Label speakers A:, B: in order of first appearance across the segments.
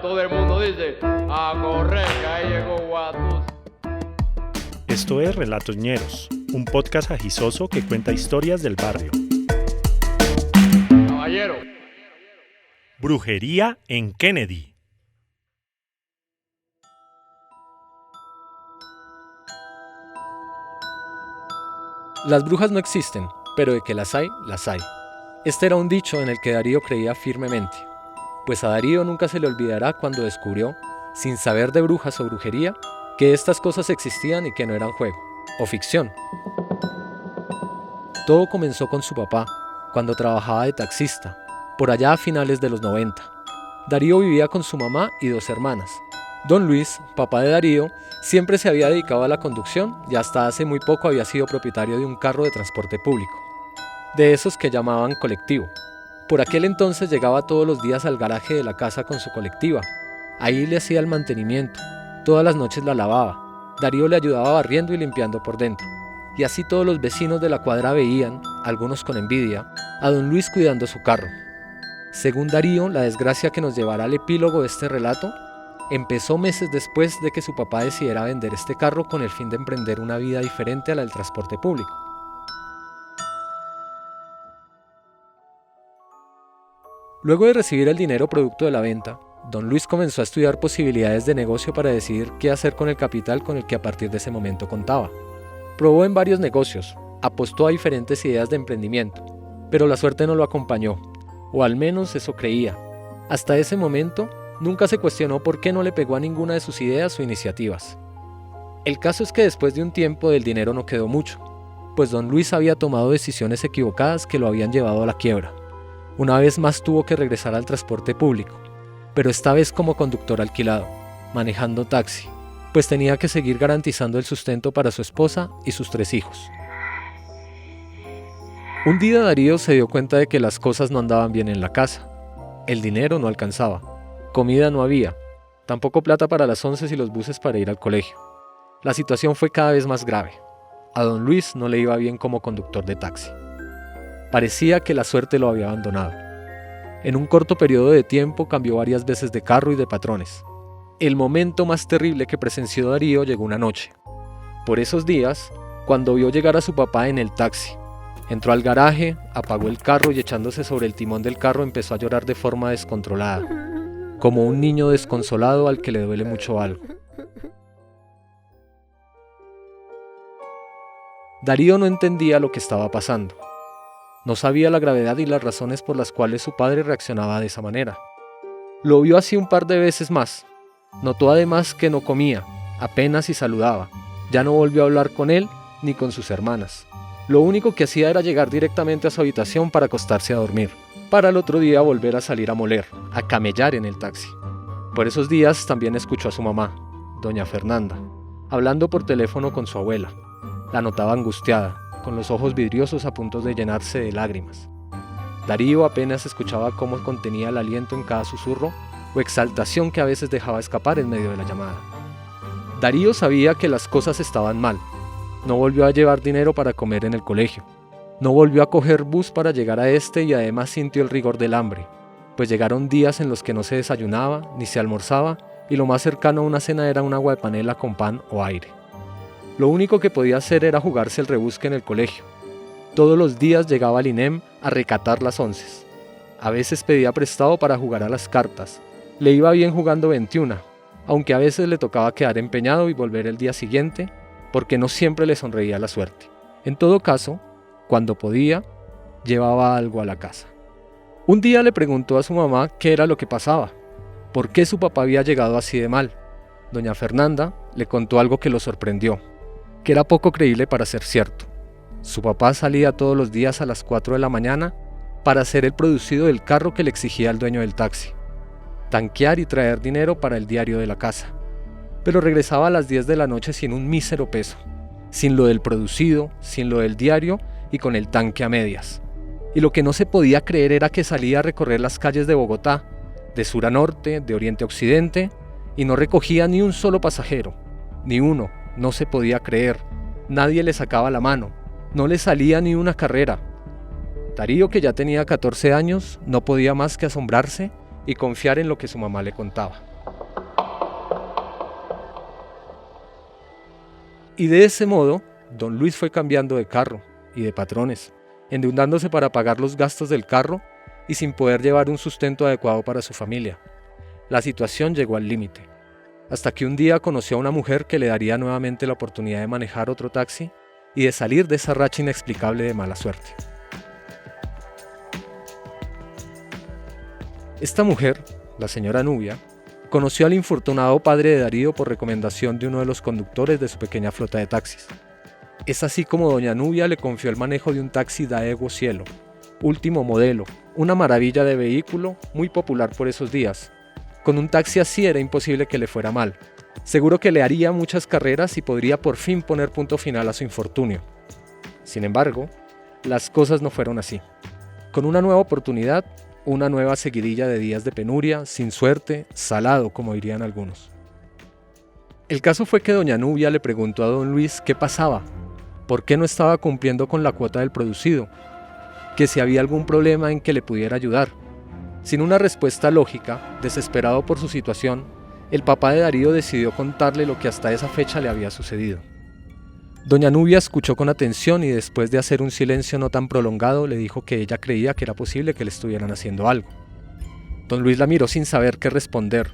A: todo el mundo dice, a correr, que ahí llegó Guatus.
B: Esto es Relatos Ñeros, un podcast agisoso que cuenta historias del barrio.
A: Caballero.
B: Brujería en Kennedy.
C: Las brujas no existen, pero de que las hay, las hay. Este era un dicho en el que Darío creía firmemente, pues a Darío nunca se le olvidará cuando descubrió, sin saber de brujas o brujería, que estas cosas existían y que no eran juego, o ficción. Todo comenzó con su papá, cuando trabajaba de taxista, por allá a finales de los 90. Darío vivía con su mamá y 2 hermanas. Don Luis, papá de Darío, siempre se había dedicado a la conducción y hasta hace muy poco había sido propietario de un carro de transporte público, de esos que llamaban colectivo. Por aquel entonces llegaba todos los días al garaje de la casa con su colectiva. Ahí le hacía el mantenimiento, todas las noches la lavaba. Darío le ayudaba barriendo y limpiando por dentro. Y así todos los vecinos de la cuadra veían, algunos con envidia, a don Luis cuidando su carro. Según Darío, la desgracia que nos llevará al epílogo de este relato empezó meses después de que su papá decidiera vender este carro con el fin de emprender una vida diferente a la del transporte público. Luego de recibir el dinero producto de la venta, don Luis comenzó a estudiar posibilidades de negocio para decidir qué hacer con el capital con el que a partir de ese momento contaba. Probó en varios negocios, apostó a diferentes ideas de emprendimiento, pero la suerte no lo acompañó, o al menos eso creía. Hasta ese momento, nunca se cuestionó por qué no le pegó a ninguna de sus ideas o iniciativas. El caso es que después de un tiempo del dinero no quedó mucho, pues don Luis había tomado decisiones equivocadas que lo habían llevado a la quiebra. Una vez más tuvo que regresar al transporte público, pero esta vez como conductor alquilado, manejando taxi, pues tenía que seguir garantizando el sustento para su esposa y sus 3 hijos. Un día Darío se dio cuenta de que las cosas no andaban bien en la casa. El dinero no alcanzaba, comida no había, tampoco plata para las onces y los buses para ir al colegio. La situación fue cada vez más grave. A don Luis no le iba bien como conductor de taxi. Parecía que la suerte lo había abandonado. En un corto periodo de tiempo cambió varias veces de carro y de patrones. El momento más terrible que presenció Darío llegó una noche. Por esos días, cuando vio llegar a su papá en el taxi, entró al garaje, apagó el carro y echándose sobre el timón del carro empezó a llorar de forma descontrolada, como un niño desconsolado al que le duele mucho algo. Darío no entendía lo que estaba pasando. No sabía la gravedad y las razones por las cuales su padre reaccionaba de esa manera. Lo vio así un par de veces más. Notó además que no comía, apenas si saludaba. Ya no volvió a hablar con él ni con sus hermanas. Lo único que hacía era llegar directamente a su habitación para acostarse a dormir, para el otro día volver a salir a moler, a camellar en el taxi. Por esos días también escuchó a su mamá, doña Fernanda, hablando por teléfono con su abuela. La notaba angustiada, con los ojos vidriosos a punto de llenarse de lágrimas. Darío apenas escuchaba cómo contenía el aliento en cada susurro o exaltación que a veces dejaba escapar en medio de la llamada. Darío sabía que las cosas estaban mal. No volvió a llevar dinero para comer en el colegio. No volvió a coger bus para llegar a este y además sintió el rigor del hambre, pues llegaron días en los que no se desayunaba ni se almorzaba y lo más cercano a una cena era un agua de panela con pan o aire. Lo único que podía hacer era jugarse el rebusque en el colegio. Todos los días llegaba al INEM a recatar las onces. A veces pedía prestado para jugar a las cartas. Le iba bien jugando 21, aunque a veces le tocaba quedar empeñado y volver el día siguiente, porque no siempre le sonreía la suerte. En todo caso, cuando podía, llevaba algo a la casa. Un día le preguntó a su mamá qué era lo que pasaba, por qué su papá había llegado así de mal. Doña Fernanda le contó algo que lo sorprendió, que era poco creíble para ser cierto. Su papá salía todos los días a las 4 de la mañana para hacer el producido del carro que le exigía el dueño del taxi, tanquear y traer dinero para el diario de la casa. Pero regresaba a las 10 de la noche sin un mísero peso, sin lo del producido, sin lo del diario y con el tanque a medias. Y lo que no se podía creer era que salía a recorrer las calles de Bogotá, de sur a norte, de oriente a occidente, y no recogía ni un solo pasajero, ni uno, no se podía creer. Nadie le sacaba la mano, no le salía ni una carrera. Darío, que ya tenía 14 años, no podía más que asombrarse y confiar en lo que su mamá le contaba. Y de ese modo, don Luis fue cambiando de carro y de patrones, endeudándose para pagar los gastos del carro y sin poder llevar un sustento adecuado para su familia. La situación llegó al límite, hasta que un día conoció a una mujer que le daría nuevamente la oportunidad de manejar otro taxi y de salir de esa racha inexplicable de mala suerte. Esta mujer, la señora Nubia, conoció al infortunado padre de Darío por recomendación de uno de los conductores de su pequeña flota de taxis. Es así como doña Nubia le confió el manejo de un taxi Daewoo Cielo, último modelo, una maravilla de vehículo muy popular por esos días. Con un taxi así era imposible que le fuera mal. Seguro que le haría muchas carreras y podría por fin poner punto final a su infortunio. Sin embargo, las cosas no fueron así. Con una nueva oportunidad, una nueva seguidilla de días de penuria, sin suerte, salado, como dirían algunos. El caso fue que doña Nubia le preguntó a don Luis qué pasaba, por qué no estaba cumpliendo con la cuota del producido, que si había algún problema en que le pudiera ayudar. Sin una respuesta lógica, desesperado por su situación, el papá de Darío decidió contarle lo que hasta esa fecha le había sucedido. Doña Nubia escuchó con atención y después de hacer un silencio no tan prolongado le dijo que ella creía que era posible que le estuvieran haciendo algo. Don Luis la miró sin saber qué responder.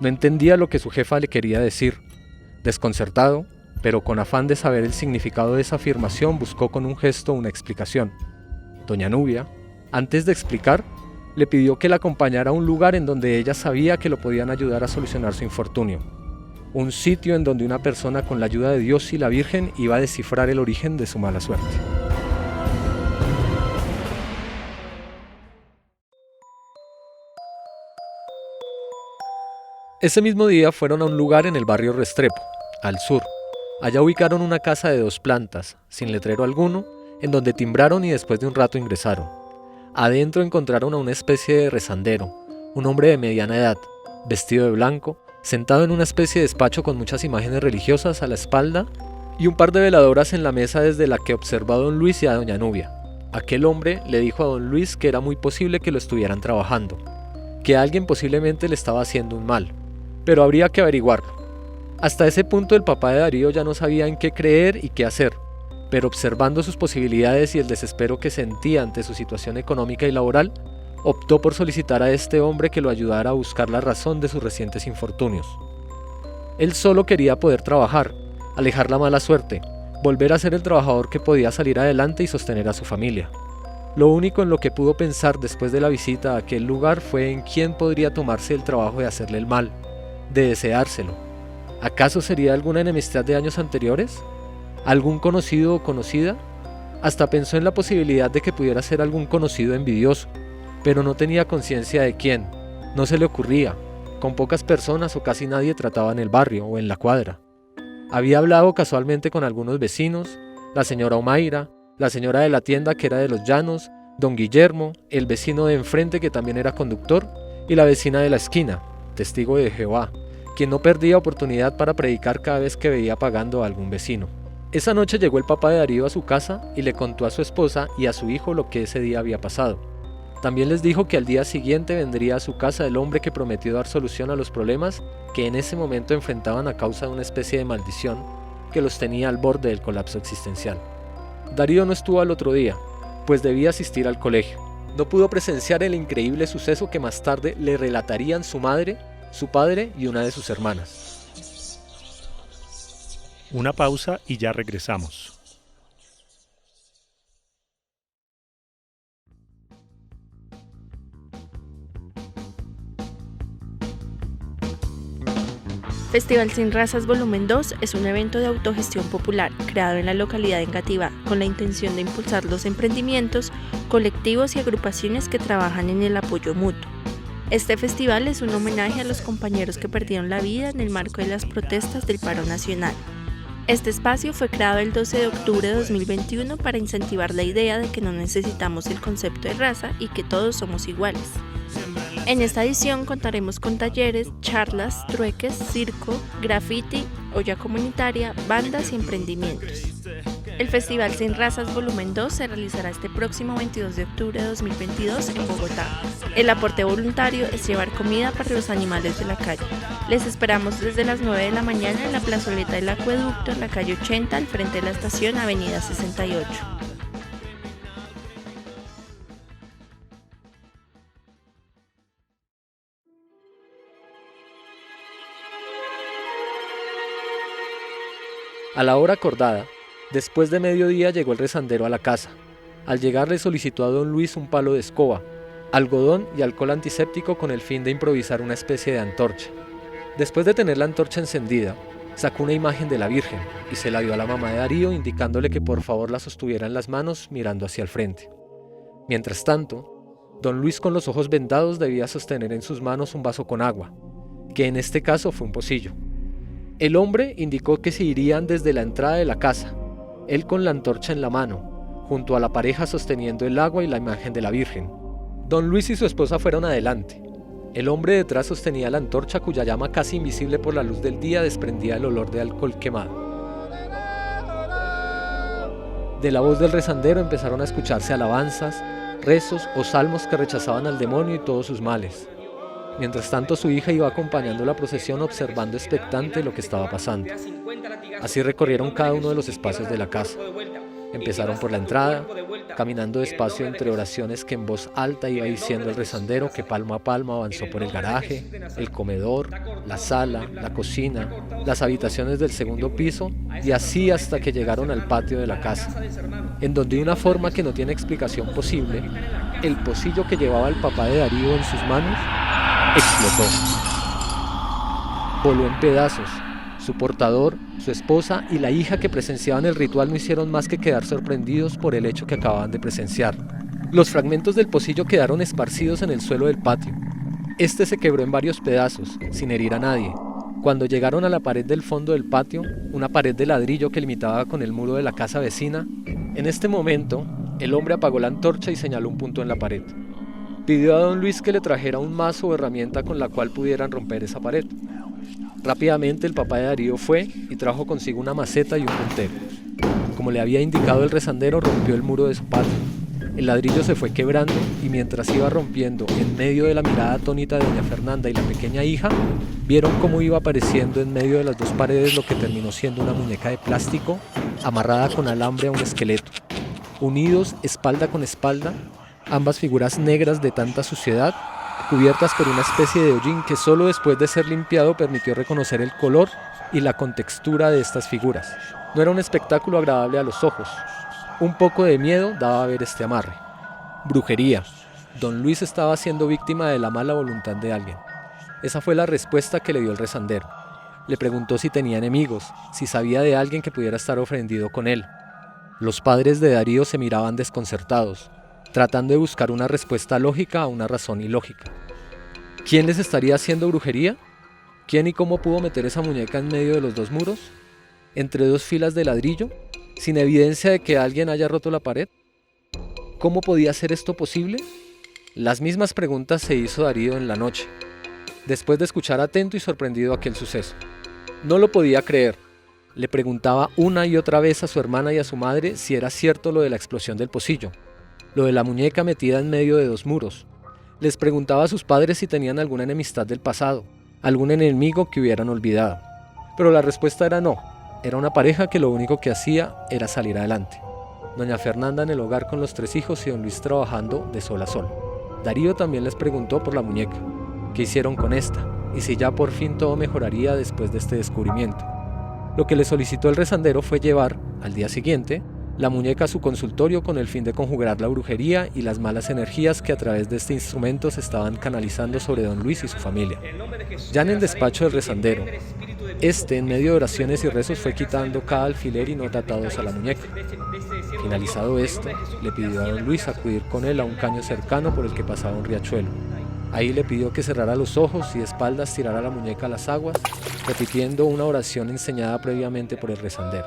C: No entendía lo que su jefa le quería decir. Desconcertado, pero con afán de saber el significado de esa afirmación, buscó con un gesto una explicación. Doña Nubia, antes de explicar, le pidió que la acompañara a un lugar en donde ella sabía que lo podían ayudar a solucionar su infortunio. Un sitio en donde una persona con la ayuda de Dios y la Virgen iba a descifrar el origen de su mala suerte. Ese mismo día fueron a un lugar en el barrio Restrepo, al sur. Allá ubicaron una casa de 2 plantas, sin letrero alguno, en donde timbraron y después de un rato ingresaron. Adentro encontraron a una especie de rezandero, un hombre de mediana edad, vestido de blanco, sentado en una especie de despacho con muchas imágenes religiosas a la espalda y un par de veladoras en la mesa desde la que observó a don Luis y a doña Nubia. Aquel hombre le dijo a don Luis que era muy posible que lo estuvieran trabajando, que alguien posiblemente le estaba haciendo un mal, pero habría que averiguarlo. Hasta ese punto el papá de Darío ya no sabía en qué creer y qué hacer, pero observando sus posibilidades y el desespero que sentía ante su situación económica y laboral, optó por solicitar a este hombre que lo ayudara a buscar la razón de sus recientes infortunios. Él solo quería poder trabajar, alejar la mala suerte, volver a ser el trabajador que podía salir adelante y sostener a su familia. Lo único en lo que pudo pensar después de la visita a aquel lugar fue en quién podría tomarse el trabajo de hacerle el mal, de deseárselo. ¿Acaso sería alguna enemistad de años anteriores? ¿Algún conocido o conocida? Hasta pensó en la posibilidad de que pudiera ser algún conocido envidioso, pero no tenía conciencia de quién, no se le ocurría. Con pocas personas o casi nadie trataba en el barrio o en la cuadra. Había hablado casualmente con algunos vecinos, la señora Omaira, la señora de la tienda que era de los Llanos, don Guillermo, el vecino de enfrente que también era conductor, y la vecina de la esquina, testigo de Jehová, quien no perdía oportunidad para predicar cada vez que veía pagando a algún vecino. Esa noche llegó el papá de Darío a su casa y le contó a su esposa y a su hijo lo que ese día había pasado. También les dijo que al día siguiente vendría a su casa el hombre que prometió dar solución a los problemas que en ese momento enfrentaban a causa de una especie de maldición que los tenía al borde del colapso existencial. Darío no estuvo al otro día, pues debía asistir al colegio. No pudo presenciar el increíble suceso que más tarde le relatarían su madre, su padre y una de sus hermanas.
B: Una pausa y ya regresamos.
D: Festival Sin Razas Volumen 2 es un evento de autogestión popular creado en la localidad de Engativá con la intención de impulsar los emprendimientos, colectivos y agrupaciones que trabajan en el apoyo mutuo. Este festival es un homenaje a los compañeros que perdieron la vida en el marco de las protestas del paro nacional. Este espacio fue creado el 12 de octubre de 2021 para incentivar la idea de que no necesitamos el concepto de raza y que todos somos iguales. En esta edición contaremos con talleres, charlas, trueques, circo, graffiti, olla comunitaria, bandas y emprendimientos. El Festival Sin Razas Volumen 2 se realizará este próximo 22 de octubre de 2022 en Bogotá. El aporte voluntario es llevar comida para los animales de la calle. Les esperamos desde las 9 de la mañana en la plazoleta del Acueducto, en la calle 80, al frente de la estación Avenida 68.
C: A la hora acordada, después de mediodía llegó el rezandero a la casa. Al llegar le solicitó a don Luis un palo de escoba, algodón y alcohol antiséptico con el fin de improvisar una especie de antorcha. Después de tener la antorcha encendida, sacó una imagen de la Virgen y se la dio a la mamá de Darío indicándole que por favor la sostuviera en las manos mirando hacia el frente. Mientras tanto, don Luis con los ojos vendados debía sostener en sus manos un vaso con agua, que en este caso fue un pocillo. El hombre indicó que se irían desde la entrada de la casa, él con la antorcha en la mano, junto a la pareja sosteniendo el agua y la imagen de la Virgen. Don Luis y su esposa fueron adelante. El hombre detrás sostenía la antorcha cuya llama casi invisible por la luz del día desprendía el olor de alcohol quemado. De la voz del rezandero empezaron a escucharse alabanzas, rezos o salmos que rechazaban al demonio y todos sus males. Mientras tanto, su hija iba acompañando la procesión observando expectante lo que estaba pasando. Así recorrieron cada uno de los espacios de la casa. Empezaron por la entrada, caminando despacio entre oraciones que en voz alta iba diciendo el rezandero que palmo a palmo avanzó por el garaje, el comedor, la sala, la cocina, las habitaciones del segundo piso y así hasta que llegaron al patio de la casa, en donde de una forma que no tiene explicación posible, el pocillo que llevaba el papá de Darío en sus manos explotó. Voló en pedazos. Su portador, su esposa y la hija que presenciaban el ritual no hicieron más que quedar sorprendidos por el hecho que acababan de presenciar. Los fragmentos del pocillo quedaron esparcidos en el suelo del patio. Este se quebró en varios pedazos, sin herir a nadie. Cuando llegaron a la pared del fondo del patio, una pared de ladrillo que limitaba con el muro de la casa vecina, en este momento, el hombre apagó la antorcha y señaló un punto en la pared. Pidió a don Luis que le trajera un mazo o herramienta con la cual pudieran romper esa pared. Rápidamente el papá de Darío fue y trajo consigo una maceta y un puntero. Como le había indicado el rezandero, rompió el muro de su patio. El ladrillo se fue quebrando y mientras iba rompiendo, en medio de la mirada atónita de doña Fernanda y la pequeña hija, vieron cómo iba apareciendo en medio de las dos paredes lo que terminó siendo una muñeca de plástico amarrada con alambre a un esqueleto. Unidos espalda con espalda, ambas figuras negras de tanta suciedad, cubiertas por una especie de hollín que solo después de ser limpiado permitió reconocer el color y la contextura de estas figuras. No era un espectáculo agradable a los ojos. Un poco de miedo daba a ver este amarre. Brujería. Don Luis estaba siendo víctima de la mala voluntad de alguien. Esa fue la respuesta que le dio el rezandero. Le preguntó si tenía enemigos, si sabía de alguien que pudiera estar ofendido con él. Los padres de Darío se miraban desconcertados, tratando de buscar una respuesta lógica a una razón ilógica. ¿Quién les estaría haciendo brujería? ¿Quién y cómo pudo meter esa muñeca en medio de los dos muros? ¿Entre dos filas de ladrillo? ¿Sin evidencia de que alguien haya roto la pared? ¿Cómo podía ser esto posible? Las mismas preguntas se hizo Darío en la noche, después de escuchar atento y sorprendido aquel suceso. No lo podía creer. Le preguntaba una y otra vez a su hermana y a su madre si era cierto lo de la explosión del pocillo, lo de la muñeca metida en medio de dos muros. Les preguntaba a sus padres si tenían alguna enemistad del pasado, algún enemigo que hubieran olvidado. Pero la respuesta era no. Era una pareja que lo único que hacía era salir adelante. Doña Fernanda en el hogar con los 3 hijos y don Luis trabajando de sol a sol. Darío también les preguntó por la muñeca, qué hicieron con esta, y si ya por fin todo mejoraría después de este descubrimiento. Lo que le solicitó el rezandero fue llevar, al día siguiente, la muñeca a su consultorio con el fin de conjurar la brujería y las malas energías que a través de este instrumento se estaban canalizando sobre don Luis y su familia. Ya en el despacho del rezandero, en medio de oraciones y rezos, fue quitando cada alfiler y nota atados a la muñeca. Finalizado esto, le pidió a don Luis acudir con él a un caño cercano por el que pasaba un riachuelo. Ahí le pidió que cerrara los ojos y de espaldas tirara la muñeca a las aguas, repitiendo una oración enseñada previamente por el rezandero.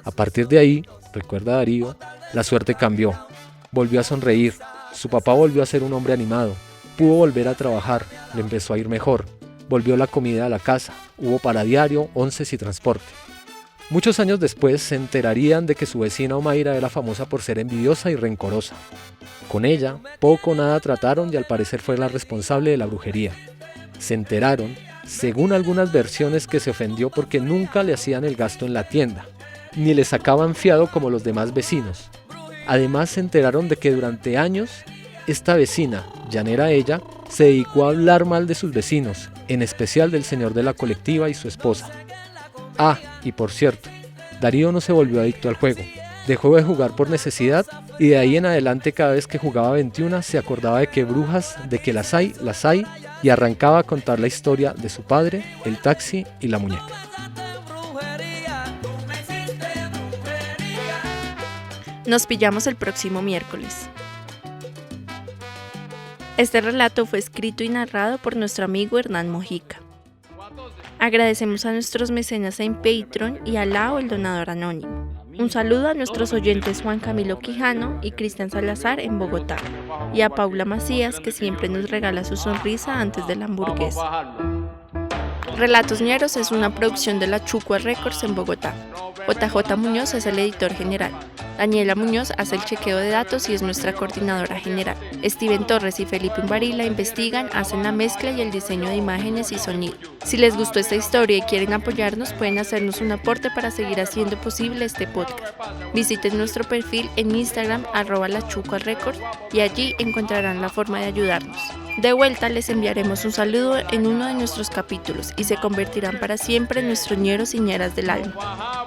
C: A partir de ahí, recuerda Darío, la suerte cambió. Volvió a sonreír, su papá volvió a ser un hombre animado, pudo volver a trabajar, le empezó a ir mejor. volvió la comida a la casa, hubo paradiario, onces y transporte. Muchos años después se enterarían de que su vecina Omaira era famosa por ser envidiosa y rencorosa. Con ella, poco o nada trataron y al parecer fue la responsable de la brujería. Se enteraron, según algunas versiones, que se ofendió porque nunca le hacían el gasto en la tienda, ni le sacaban fiado como los demás vecinos. Además se enteraron de que durante años, esta vecina, llanera ella, se dedicó a hablar mal de sus vecinos, en especial del señor de la colectiva y su esposa. Ah, y por cierto, Darío no se volvió adicto al juego, dejó de jugar por necesidad y de ahí en adelante cada vez que jugaba 21 se acordaba de que brujas, de que las hay, y arrancaba a contar la historia de su padre, el taxi y la muñeca.
D: Nos pillamos el próximo miércoles. Este relato fue escrito y narrado por nuestro amigo Hernán Mojica. Agradecemos a nuestros mecenas en Patreon y a Lao, el donador anónimo. Un saludo a nuestros oyentes Juan Camilo Quijano y Cristian Salazar en Bogotá, y a Paula Macías, que siempre nos regala su sonrisa antes de la hamburguesa. Relatos Ñeros es una producción de la Chucua Records en Bogotá. JJ Muñoz es el editor general. Daniela Muñoz hace el chequeo de datos y es nuestra coordinadora general. Steven Torres y Felipe Umbarila investigan, hacen la mezcla y el diseño de imágenes y sonido. Si les gustó esta historia y quieren apoyarnos, pueden hacernos un aporte para seguir haciendo posible este podcast. Visiten nuestro perfil en Instagram @lachucuarecords y allí encontrarán la forma de ayudarnos. De vuelta les enviaremos un saludo en uno de nuestros capítulos y se convertirán para siempre en nuestros ñeros y ñeras del alma.